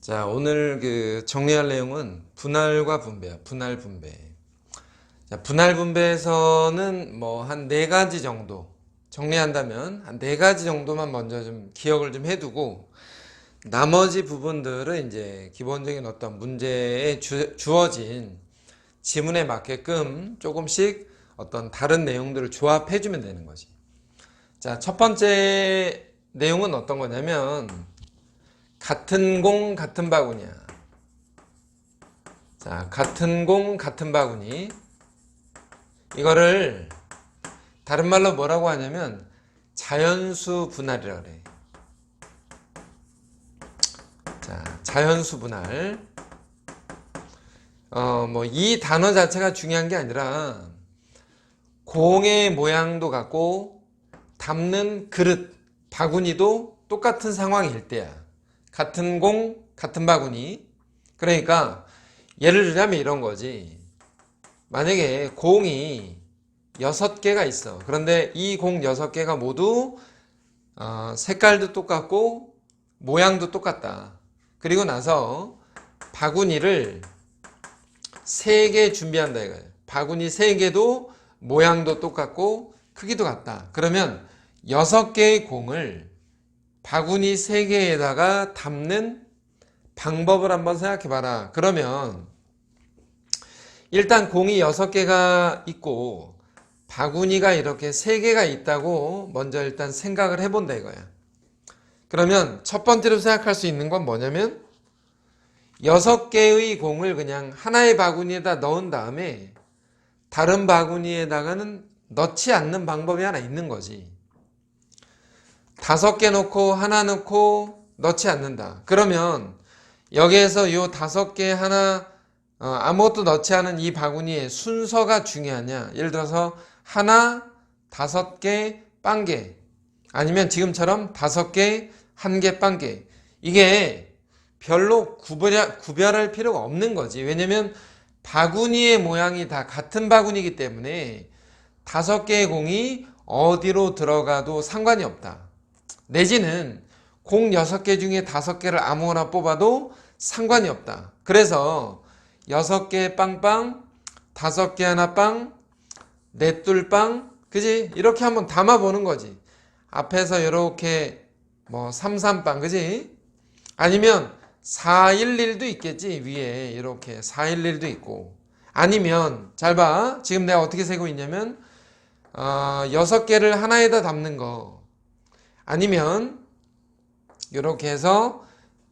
자, 오늘 정리할 내용은 분할과 분배야. 분할 분배. 자, 분할 분배에서는 뭐 한 네 가지 정도 정리한다면 한 네 가지 정도만 먼저 좀 기억을 좀 해두고 나머지 부분들은 이제 기본적인 어떤 문제에 주어진 지문에 맞게끔 조금씩 어떤 다른 내용들을 조합해주면 되는 거지. 자, 첫 번째 내용은 어떤 거냐면 같은 공 같은 바구니야. 자, 같은 공 같은 바구니. 이거를 다른 말로 뭐라고 하냐면 자연수 분할이라고 그래. 자, 자연수 분할. 뭐 이 단어 자체가 중요한 게 아니라 공의 모양도 같고 담는 그릇, 바구니도 똑같은 상황일 때야. 같은 공, 같은 바구니. 그러니까 예를 들자면 이런 거지. 만약에 공이 6개가 있어. 그런데 이 공 6개가 모두 색깔도 똑같고 모양도 똑같다. 그리고 나서 바구니를 3개 준비한다 이거예요. 바구니 3개도 모양도 똑같고 크기도 같다. 그러면 6개의 공을 바구니 3개에다가 담는 방법을 한번 생각해 봐라. 그러면 일단 공이 6개가 있고 바구니가 이렇게 3개가 있다고 먼저 일단 생각을 해본다 이거야. 그러면 첫 번째로 생각할 수 있는 건 뭐냐면 6개의 공을 그냥 하나의 바구니에다 넣은 다음에 다른 바구니에다가는 넣지 않는 방법이 하나 있는 거지. 5개 넣고 하나 넣고 넣지 않는다. 그러면 여기에서 요 5개 하나 아무것도 넣지 않은 이 바구니의 순서가 중요하냐? 예를 들어서 하나, 5개, 빵개 아니면 지금처럼 5개, 1개, 빵개 이게 별로 구별할 필요가 없는 거지. 왜냐면 바구니의 모양이 다 같은 바구니이기 때문에 5개의 공이 어디로 들어가도 상관이 없다. 내지는 공 6개 중에 5개를 아무거나 뽑아도 상관이 없다. 그래서 6개 빵빵, 5개 하나 빵, 넷둘 빵, 그지? 이렇게 한번 담아보는 거지. 앞에서 이렇게 뭐 33빵, 그지? 아니면 411도 있겠지. 위에 이렇게 411도 있고. 아니면 잘 봐. 지금 내가 어떻게 세고 있냐면 6개를 하나에다 담는 거. 아니면 이렇게 해서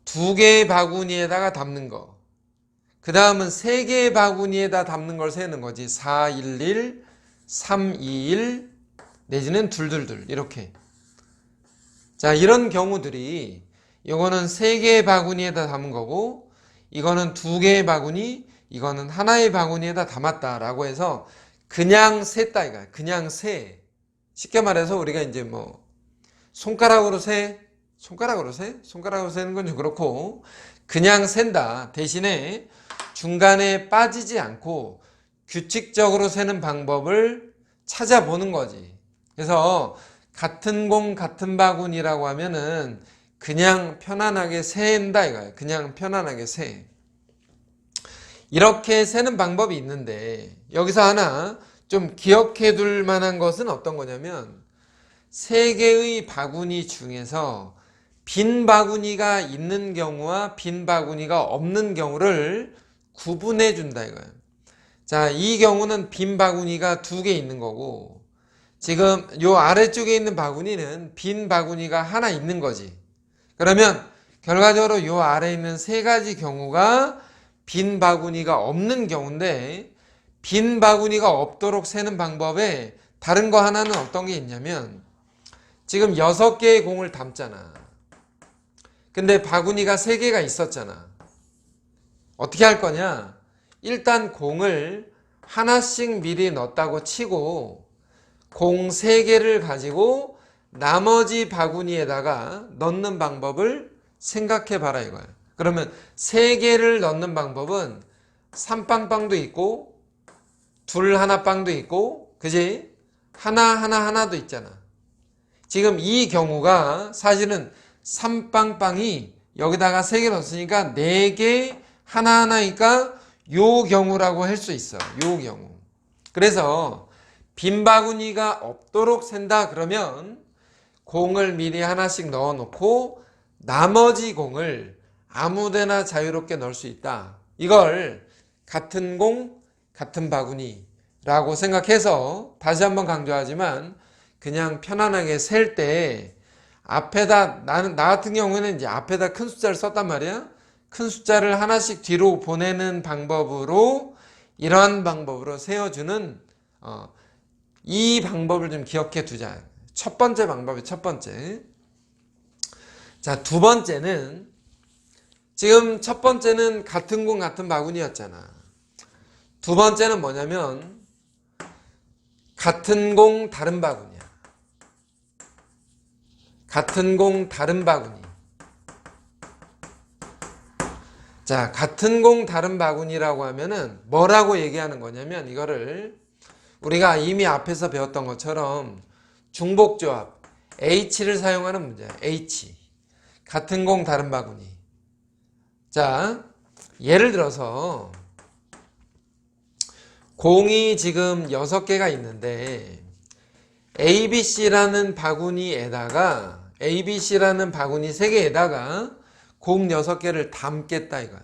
2개의 바구니에다가 담는 거. 그 다음은 3개의 바구니에다 담는 걸 세는 거지. 411, 321 내지는 222 이렇게. 자, 이런 경우들이 이거는 3개의 바구니에다 담은 거고 이거는 2개의 바구니, 이거는 하나의 바구니에다 담았다라고 해서 그냥 셌다 이거야. 그냥 세. 쉽게 말해서 우리가 이제 뭐 손가락으로 손가락으로 세는 건 좀 그렇고 그냥 센다. 대신에 중간에 빠지지 않고 규칙적으로 세는 방법을 찾아보는 거지. 그래서 같은 공 같은 바구니라고 하면은 그냥 편안하게 센다 이거야. 그냥 편안하게 세. 이렇게 세는 방법이 있는데 여기서 하나 좀 기억해 둘 만한 것은 어떤 거냐면 3개의 바구니 중에서 빈 바구니가 있는 경우와 빈 바구니가 없는 경우를 구분해 준다 이거예요. 자, 이 경우는 빈 바구니가 2개 있는 거고 지금 요 아래쪽에 있는 바구니는 빈 바구니가 하나 있는 거지. 그러면 결과적으로 요 아래에 있는 3가지 경우가 빈 바구니가 없는 경우인데 빈 바구니가 없도록 세는 방법에 다른 거 하나는 어떤 게 있냐면 지금 6개의 공을 담잖아. 근데 바구니가 3개가 있었잖아. 어떻게 할 거냐? 일단 공을 하나씩 미리 넣었다고 치고 공 3개를 가지고 나머지 바구니에다가 넣는 방법을 생각해 봐라 이거야. 그러면 3개를 넣는 방법은 3빵빵도 있고 둘 하나 빵도 있고 그지? 하나도 있잖아. 지금 이 경우가 사실은 3빵빵이 여기다가 3개 넣었으니까 4개 하나하나니까 요 경우라고 할 수 있어. 요 경우. 그래서 빈 바구니가 없도록 센다 그러면 공을 미리 하나씩 넣어 놓고 나머지 공을 아무데나 자유롭게 넣을 수 있다. 이걸 같은 공, 같은 바구니라고 생각해서 다시 한번 강조하지만 그냥 편안하게 셀 때 앞에다 나 같은 경우에는 이제 앞에다 큰 숫자를 썼단 말이야. 큰 숫자를 하나씩 뒤로 보내는 방법으로 이러한 방법으로 세워주는 이 방법을 좀 기억해 두자. 첫 번째 방법이 첫 번째. 자, 두 번째는 지금 첫 번째는 같은 공 같은 바구니였잖아. 두 번째는 뭐냐면 같은 공 다른 바구니야. 같은 공 다른 바구니. 자, 같은 공 다른 바구니라고 하면은 뭐라고 얘기하는 거냐면 이거를 우리가 이미 앞에서 배웠던 것처럼 중복조합 H를 사용하는 문제야. H. 같은 공 다른 바구니. 자, 예를 들어서 공이 지금 6개가 있는데 ABC라는 바구니에다가 ABC라는 바구니 3개에다가 공 6개를 담겠다 이거야.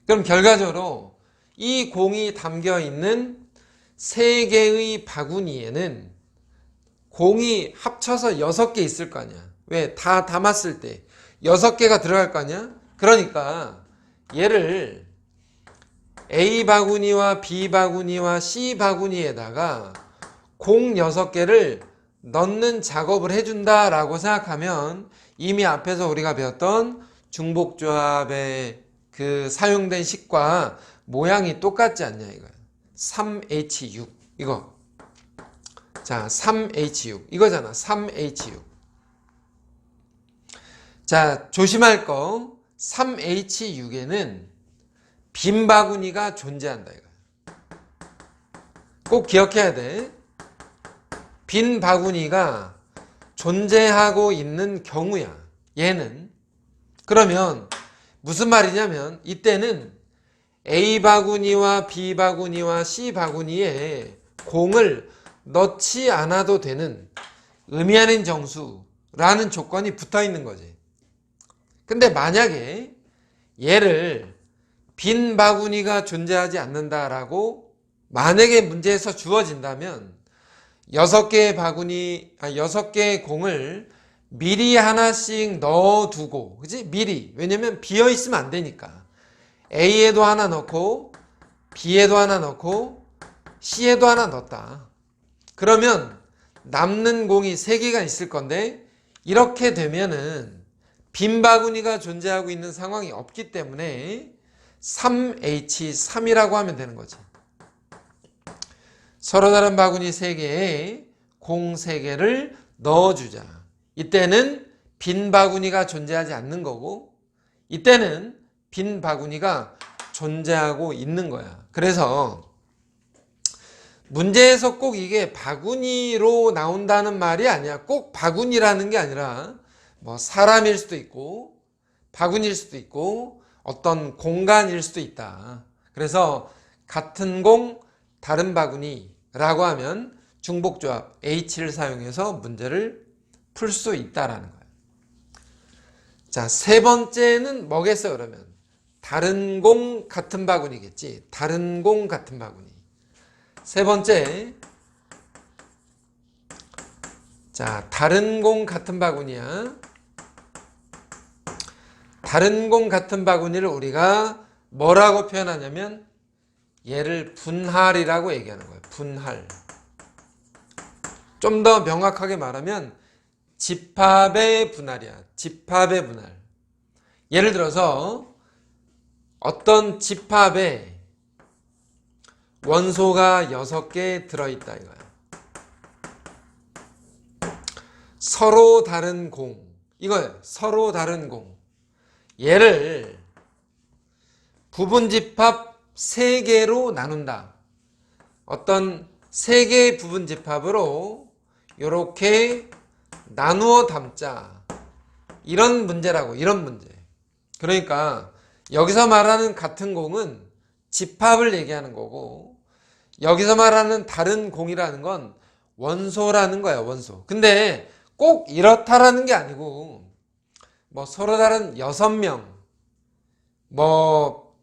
그럼 결과적으로 이 공이 담겨 있는 3개의 바구니에는 공이 합쳐서 6개 있을 거 아니야. 왜? 다 담았을 때 6개가 들어갈 거 아니야? 그러니까 얘를 A 바구니와 B 바구니와 C 바구니에다가 공 6개를 넣는 작업을 해준다라고 생각하면 이미 앞에서 우리가 배웠던 중복조합의 그 사용된 식과 모양이 똑같지 않냐 이거야. 3H6 이거. 자, 3H6 이거잖아. 3H6. 자, 조심할 거 3H6에는 빈 바구니가 존재한다 이거야. 꼭 기억해야 돼. 빈 바구니가 존재하고 있는 경우야. 얘는. 그러면 무슨 말이냐면 이때는 A 바구니와 B 바구니와 C 바구니에 공을 넣지 않아도 되는 의미 아닌 정수라는 조건이 붙어 있는 거지. 근데 만약에 얘를 빈 바구니가 존재하지 않는다라고 만약에 문제에서 주어진다면 6개의 바구니, 6개의 공을 미리 하나씩 넣어두고, 그지? 미리. 왜냐면 비어 있으면 안 되니까. A에도 하나 넣고, B에도 하나 넣고, C에도 하나 넣었다. 그러면 남는 공이 3개가 있을 건데, 이렇게 되면은 빈 바구니가 존재하고 있는 상황이 없기 때문에 3H3이라고 하면 되는 거지. 서로 다른 바구니 3개에 공 3개를 넣어주자. 이때는 빈 바구니가 존재하지 않는 거고 이때는 빈 바구니가 존재하고 있는 거야. 그래서 문제에서 꼭 이게 바구니로 나온다는 말이 아니야. 꼭 바구니라는 게 아니라 뭐 사람일 수도 있고 바구니일 수도 있고 어떤 공간일 수도 있다. 그래서 같은 공 다른 바구니라고 하면 중복조합 H를 사용해서 문제를 풀 수 있다라는 거예요. 자, 세 번째는 뭐겠어 그러면? 다른 공 같은 바구니겠지. 다른 공 같은 바구니. 세 번째. 자, 다른 공 같은 바구니야. 다른 공 같은 바구니를 우리가 뭐라고 표현하냐면 얘를 분할이라고 얘기하는 거예요. 분할. 좀 더 명확하게 말하면 집합의 분할이야. 집합의 분할. 예를 들어서 어떤 집합에 원소가 6개 들어있다 이거야. 서로 다른 공. 이거예요. 서로 다른 공. 얘를 부분집합 3개로 나눈다. 어떤 3개의 부분집합으로 이렇게 나누어 담자. 이런 문제라고, 이런 문제. 그러니까 여기서 말하는 같은 공은 집합을 얘기하는 거고, 여기서 말하는 다른 공이라는 건 원소라는 거야, 원소. 근데 꼭 이렇다라는 게 아니고, 뭐 서로 다른 6명, 뭐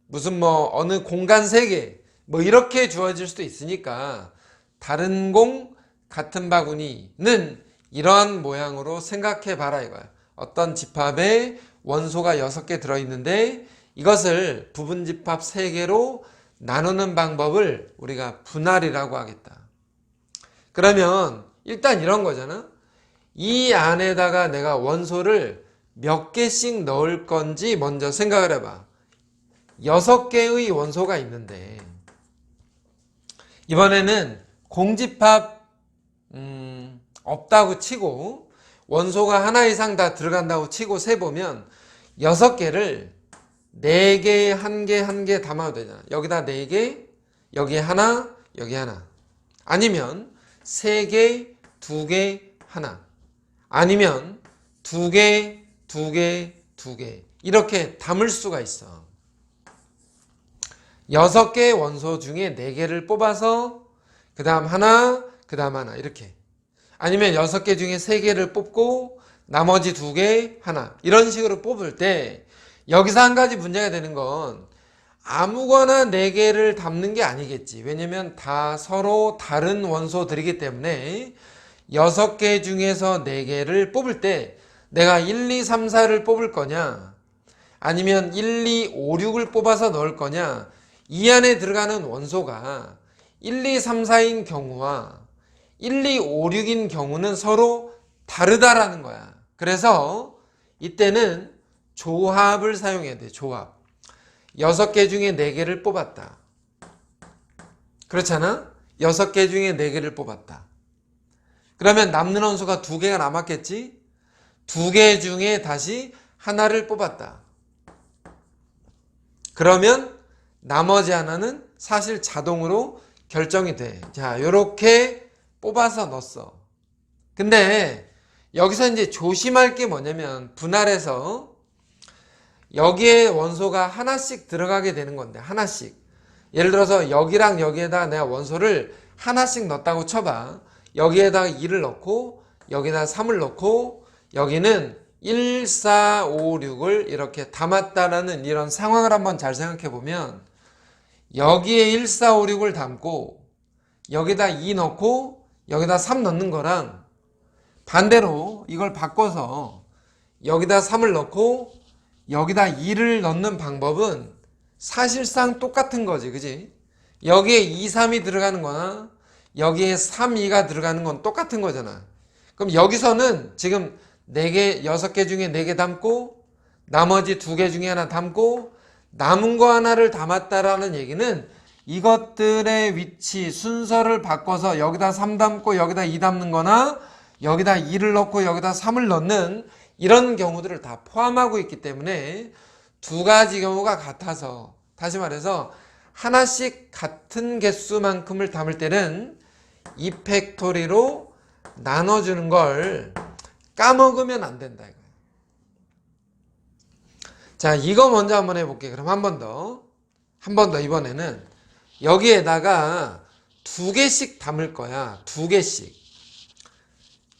무슨 뭐 어느 공간 세계, 뭐 이렇게 주어질 수도 있으니까 다른 공 같은 바구니는 이러한 모양으로 생각해 봐라 이거야. 어떤 집합에 원소가 6개 들어있는데 이것을 부분집합 3개로 나누는 방법을 우리가 분할이라고 하겠다. 그러면 일단 이런 거잖아. 이 안에다가 내가 원소를 몇 개씩 넣을 건지 먼저 생각을 해봐. 6개의 원소가 있는데 이번에는 공집합 없다고 치고 원소가 하나 이상 다 들어간다고 치고 세보면 6개를 4개, 1개, 1개 담아도 되잖아. 여기다 4개, 여기 하나, 여기 하나. 아니면 3개, 2개, 하나. 아니면 2개, 2개, 2개. 이렇게 담을 수가 있어. 6개의 원소 중에 4개를 뽑아서 그 다음 하나, 그 다음 하나 이렇게. 아니면 6개 중에 3개를 뽑고 나머지 2개, 하나. 이런 식으로 뽑을 때 여기서 한 가지 문제가 되는 건 아무거나 4개를 담는 게 아니겠지. 왜냐면 다 서로 다른 원소들이기 때문에 6개 중에서 4개를 뽑을 때 내가 1, 2, 3, 4를 뽑을 거냐 아니면 1, 2, 5, 6을 뽑아서 넣을 거냐 이 안에 들어가는 원소가 1, 2, 3, 4인 경우와 1, 2, 5, 6인 경우는 서로 다르다라는 거야. 그래서 이때는 조합을 사용해야 돼. 조합. 6개 중에 4개를 뽑았다. 그렇잖아? 6개 중에 4개를 뽑았다. 그러면 남는 원소가 2개가 남았겠지? 2개 중에 다시 하나를 뽑았다. 그러면 나머지 하나는 사실 자동으로 결정이 돼. 자, 요렇게 뽑아서 넣었어. 근데 여기서 이제 조심할 게 뭐냐면 분할해서 여기에 원소가 하나씩 들어가게 되는 건데 하나씩. 예를 들어서 여기랑 여기에다 내가 원소를 하나씩 넣었다고 쳐봐. 여기에다가 2를 넣고 여기다 3을 넣고 여기는 1, 4, 5, 6을 이렇게 담았다라는 이런 상황을 한번 잘 생각해 보면 여기에 1, 4, 5, 6을 담고 여기다 2 넣고 여기다 3 넣는 거랑 반대로 이걸 바꿔서 여기다 3을 넣고 여기다 2를 넣는 방법은 사실상 똑같은 거지. 그지? 여기에 2, 3이 들어가는 거나 여기에 3, 2가 들어가는 건 똑같은 거잖아. 그럼 여기서는 지금 4개, 6개 중에 4개 담고 나머지 2개 중에 하나 담고 남은 거 하나를 담았다라는 얘기는 이것들의 위치, 순서를 바꿔서 여기다 3 담고 여기다 2 담는 거나 여기다 2를 넣고 여기다 3을 넣는 이런 경우들을 다 포함하고 있기 때문에 두 가지 경우가 같아서 다시 말해서 하나씩 같은 개수만큼을 담을 때는 2팩토리로 나눠주는 걸 까먹으면 안 된다 이거예요. 자, 이거 먼저 한번 해볼게요. 그럼 한 번 더 이번에는 여기에다가 2개씩 담을 거야. 2개씩.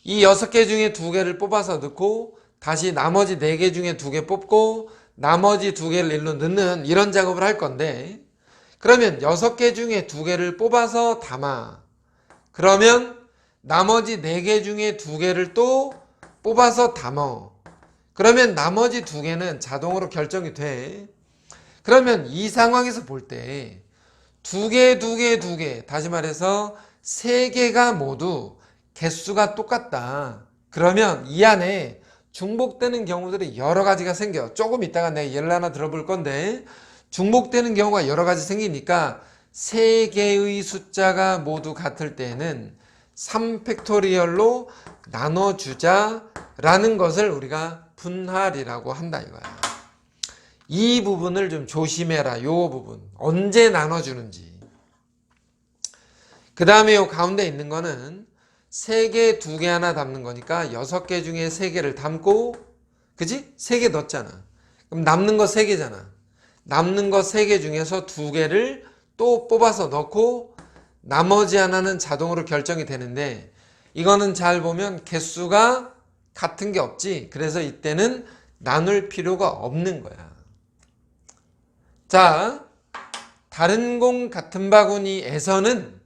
이 6개 중에 2개를 뽑아서 넣고 다시 나머지 4개 중에 2개 뽑고 나머지 2개를 일로 넣는 이런 작업을 할 건데 그러면 6개 중에 2개를 뽑아서 담아. 그러면 나머지 4개 중에 2개를 또 뽑아서 담어. 그러면 나머지 2개는 자동으로 결정이 돼. 그러면 이 상황에서 볼 때 2개, 2개, 2개 다시 말해서 3개가 모두 개수가 똑같다. 그러면 이 안에 중복되는 경우들이 여러 가지가 생겨. 조금 이따가 내가 예를 하나 들어볼 건데 중복되는 경우가 여러 가지 생기니까 3개의 숫자가 모두 같을 때는 3팩토리얼로 나눠주자라는 것을 우리가 분할이라고 한다 이거야. 이 부분을 좀 조심해라. 이 부분. 언제 나눠주는지. 그 다음에 이 가운데 있는 거는 3개, 2개 하나 담는 거니까 6개 중에 3개를 담고 그지? 3개 넣었잖아. 그럼 남는 거 3개잖아. 남는 거 3개 중에서 2개를 또 뽑아서 넣고 나머지 하나는 자동으로 결정이 되는데 이거는 잘 보면 개수가 같은 게 없지. 그래서 이때는 나눌 필요가 없는 거야. 자, 다른 공 같은 바구니에서는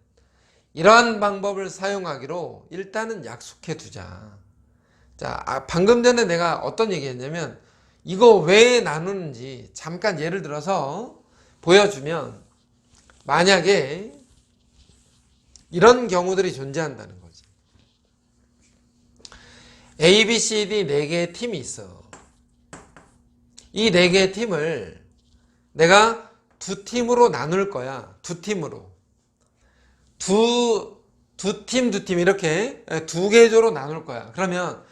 이러한 방법을 사용하기로 일단은 약속해 두자. 자, 방금 전에 내가 어떤 얘기 했냐면 이거 왜 나누는지 잠깐 예를 들어서 보여주면 만약에 이런 경우들이 존재한다는 거지. A, B, C, D 4개의 팀이 있어. 이 4개의 팀을 내가 2팀으로 나눌 거야. 2팀으로. 두 팀 이렇게 2개조로 나눌 거야. 그러면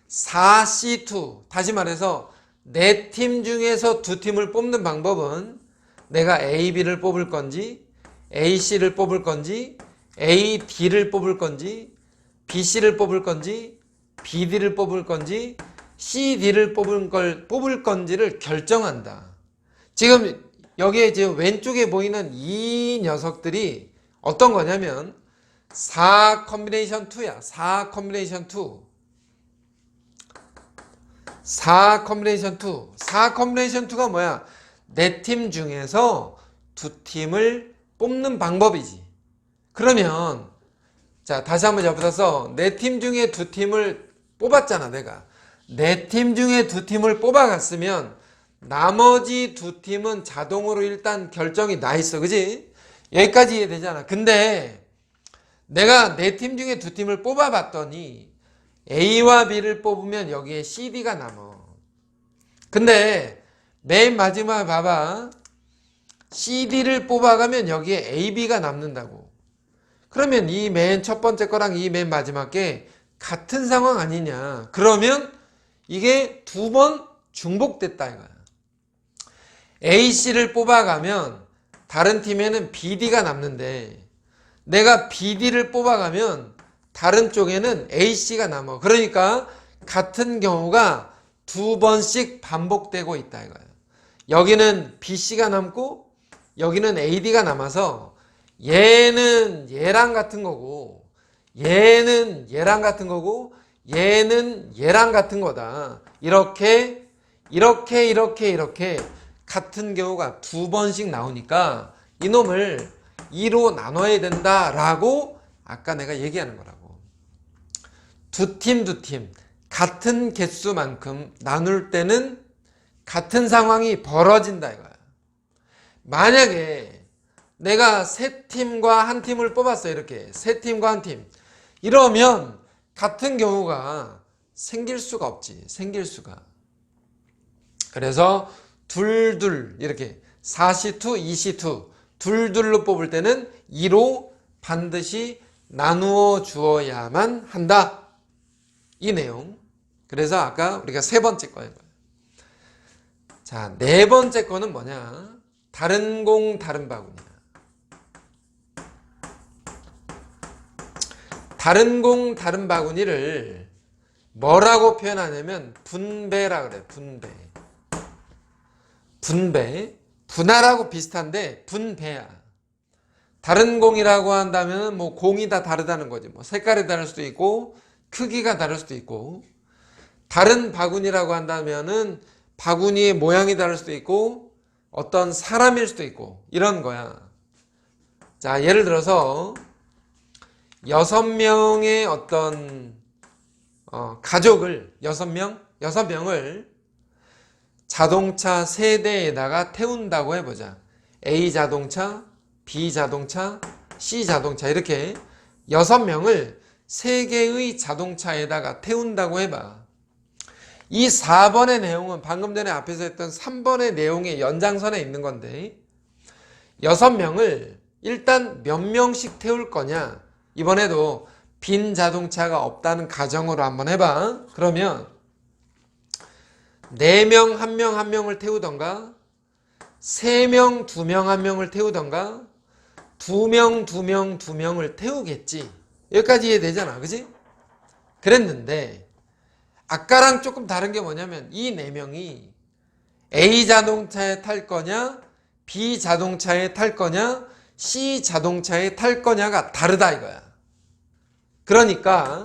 4C2 다시 말해서 4팀 중에서 2팀을 뽑는 방법은 내가 A, B를 뽑을 건지 A, C를 뽑을 건지 A, D를 뽑을 건지 B, C를 뽑을 건지 B, D를 뽑을 건지 C, D를 뽑을 건지를 결정한다. 지금 여기에 지금 왼쪽에 보이는 이 녀석들이 어떤 거냐면 4 컴비네이션 2야. 4 컴비네이션 2. 4 컴비네이션 2. 4 컴비네이션 2가 뭐야? 4팀 중에서 2팀을 뽑는 방법이지. 그러면 자, 다시 한번 짚어서 4팀 중에 2팀을 뽑았잖아, 내가. 4팀 중에 2팀을 뽑아갔으면 나머지 2팀은 자동으로 일단 결정이 나 있어. 그지? 여기까지 이해되잖아. 근데 내가 4팀 중에 2팀을 뽑아봤더니 A와 B를 뽑으면 여기에 CD가 남아. 근데 맨 마지막에 봐봐. CD를 뽑아가면 여기에 AB가 남는다고. 그러면 이 맨 첫 번째 거랑 이 맨 마지막 게 같은 상황 아니냐. 그러면 이게 2번 중복됐다 이거야. AC를 뽑아가면 다른 팀에는 BD가 남는데 내가 BD를 뽑아가면 다른 쪽에는 AC가 남아. 그러니까 같은 경우가 2번씩 반복되고 있다 이거야. 여기는 BC가 남고 여기는 AD가 남아서 얘는 얘랑 같은 거고 얘는 얘랑 같은 거고 얘는 얘랑 같은 거다. 이렇게 같은 경우가 2번씩 나오니까 이놈을 2로 나눠야 된다라고 아까 내가 얘기하는 거라고. 2팀 같은 개수만큼 나눌 때는 같은 상황이 벌어진다 이거야. 만약에 내가 3팀과 1팀을 뽑았어. 이렇게 3팀과 1팀 이러면 같은 경우가 생길 수가 없지. 생길 수가. 그래서 둘 이렇게 4C2, 2C2 둘로 뽑을 때는 2로 반드시 나누어 주어야만 한다. 이 내용. 그래서 아까 우리가 3번째 거예요. 자, 4번째 거는 뭐냐? 다른 공 다른 바구니야. 다른 공 다른 바구니를 뭐라고 표현하냐면 분배라 그래. 분배. 분할하고 비슷한데 분배야. 다른 공이라고 한다면 뭐 공이 다 다르다는 거지. 뭐 색깔이 다를 수도 있고 크기가 다를 수도 있고, 다른 바구니라고 한다면은 바구니의 모양이 다를 수도 있고 어떤 사람일 수도 있고 이런 거야. 자, 예를 들어서 6명의 어떤 가족을 6명을 자동차 3대에다가 태운다고 해보자. A 자동차, B 자동차, C 자동차 이렇게 6명을 3개의 자동차에다가 태운다고 해봐. 이 4번의 내용은 방금 전에 앞에서 했던 3번의 내용의 연장선에 있는 건데 6명을 일단 몇 명씩 태울 거냐. 이번에도 빈 자동차가 없다는 가정으로 한번 해봐. 그러면 4명 1명 1명을 태우던가 3명 2명 1명을 태우던가 2명 2명 2명을 태우겠지. 여기까지 이해되잖아. 그지? 그랬는데 아까랑 조금 다른 게 뭐냐면 이 4명이 A 자동차에 탈 거냐, B 자동차에 탈 거냐, C 자동차에 탈 거냐가 다르다 이거야. 그러니까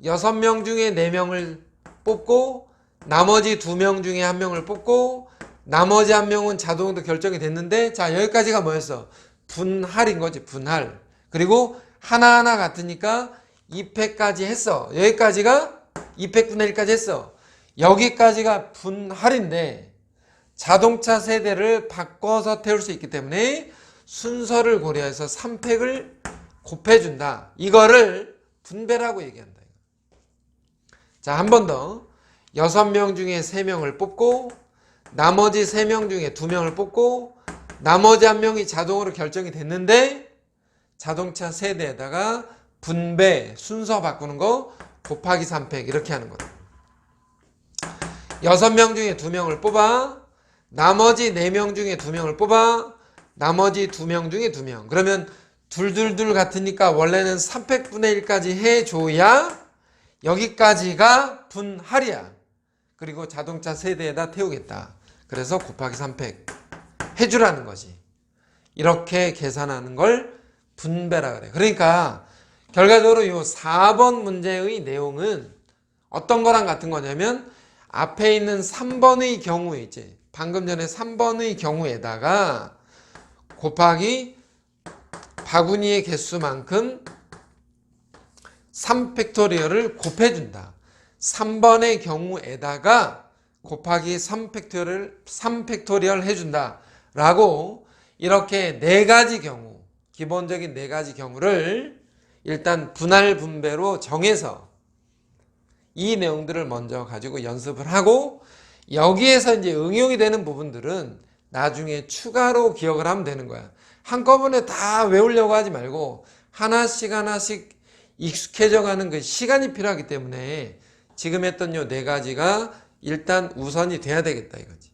6명 중에 4명을 뽑고 나머지 2명 중에 1명을 뽑고 나머지 1명은 자동으로 결정이 됐는데, 자, 여기까지가 뭐였어? 분할인 거지, 분할. 그리고 하나하나 같으니까 2패까지 했어. 여기까지가 2패분의 1까지 했어. 여기까지가 분할인데 자동차 세대를 바꿔서 태울 수 있기 때문에 순서를 고려해서 3팩을 곱해준다. 이거를 분배라고 얘기한다. 자, 한 번 더. 6명 중에 3명을 뽑고 나머지 3명 중에 2명을 뽑고 나머지 1명이 자동으로 결정이 됐는데 자동차 세대에다가 분배, 순서 바꾸는 거 곱하기 3팩 이렇게 하는 거다. 6명 중에 2명을 뽑아 나머지 4명 중에 2명을 뽑아 나머지 2명 중에 2명. 그러면 둘둘둘 같으니까 원래는 3팩분의 1까지 해줘야 여기까지가 분할이야. 그리고 자동차 세대에다 태우겠다. 그래서 곱하기 3팩 해주라는 거지. 이렇게 계산하는 걸 분배라 그래. 그러니까 결과적으로 이 4번 문제의 내용은 어떤 거랑 같은 거냐면 앞에 있는 3번의 경우에 이제 방금 전에 3번의 경우에다가 곱하기 바구니의 개수만큼 3팩토리얼을 곱해준다. 3번의 경우에다가 곱하기 3팩토리얼 해준다. 라고 이렇게 4가지 경우, 기본적인 4가지 경우를 일단 분할 분배로 정해서 이 내용들을 먼저 가지고 연습을 하고 여기에서 이제 응용이 되는 부분들은 나중에 추가로 기억을 하면 되는 거야. 한꺼번에 다 외우려고 하지 말고 하나씩 하나씩 익숙해져 가는 그 시간이 필요하기 때문에 지금 했던 요 4가지가 일단 우선이 돼야 되겠다 이거지.